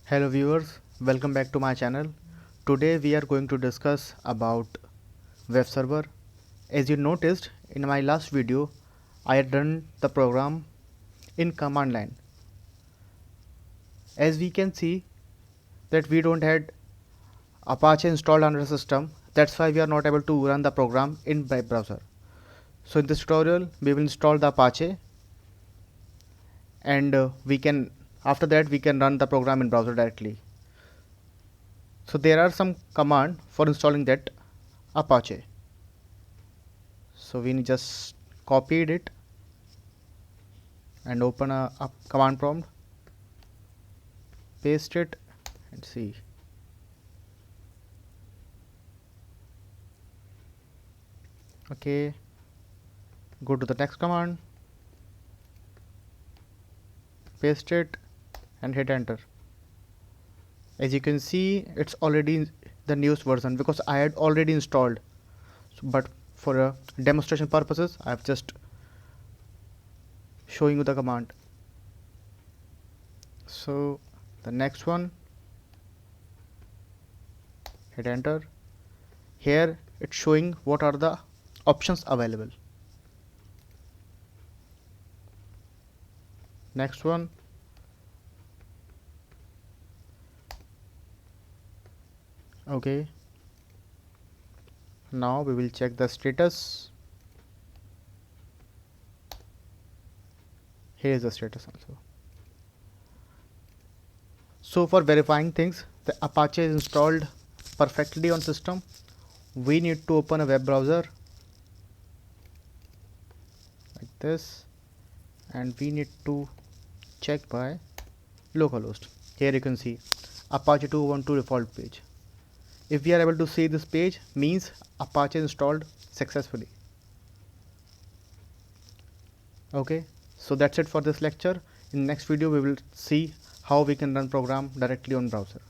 Hello viewers, welcome back to my channel. Today we are going to discuss about web server. As you noticed in my last video, I had run the program in command line. As we can see that we don't had Apache installed on the system, that's why we are not able to run the program in web browser. So in this tutorial we will install the Apache and after that we can run the program in browser directly. So there are some command for installing that Apache. So we just copied it and open a command prompt, paste it and see. Okay, go to the next command, paste it and hit enter. As you can see, it's already the newest version because I had already installed. But for demonstration purposes, I have just showing you the command. So the next one, hit enter. Here it's showing what are the options available. Next one, okay. Now we will check the status. Here is the status also. So for verifying things, the Apache is installed perfectly on system. We need to open a web browser like this and we need to check by localhost. Here you can see Apache 2.1.2 default page. If we are able to see this page, means Apache installed successfully. Okay, so that's it for this lecture. In next video we will see how we can run program directly on browser.